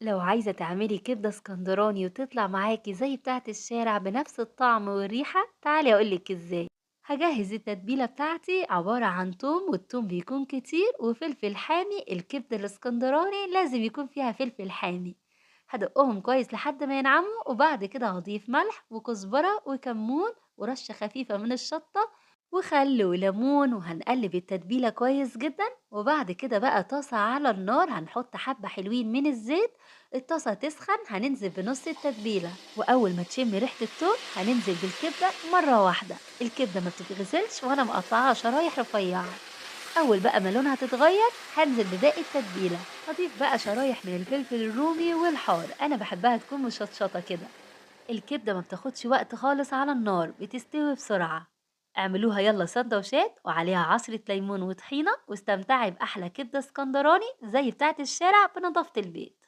لو عايزة تعملي كبدة اسكندراني وتطلع معاكي زي بتاعة الشارع بنفس الطعم والريحة، تعالي أقولك ازاي. هجهز التتبيلة بتاعتي عبارة عن توم، والثوم بيكون كتير، وفلفل حامي. الكبدة الاسكندراني لازم يكون فيها فلفل حامي. هدقهم كويس لحد ما ينعموا، وبعد كده هضيف ملح وكزبرة وكمون ورشة خفيفة من الشطة وخل وليمون، وهنقلب التتبيلة كويس جدا. وبعد كده بقى طاسة على النار، هنحط حبة حلوين من الزيت. الطاسة تسخن، هننزل بنص التتبيلة، وأول ما تشم ريحة التوم هننزل بالكبدة مرة واحدة. الكبدة ما بتتغسلش وأنا مقطعاها شرايح رفيعة. أول بقى ما لونها تتغير هنزل بباقي التتبيلة. هضيف بقى شرايح من الفلفل الرومي والحار، أنا بحبها تكون مشطشطة كده. الكبدة ما بتاخدش وقت خالص على النار، بتستوي بسرعة. اعملوها يلا سندوتشات وعليها عصرة ليمون وطحينة، واستمتعي بأحلى كبدة اسكندراني زي بتاعت الشارع بنظافة البيت.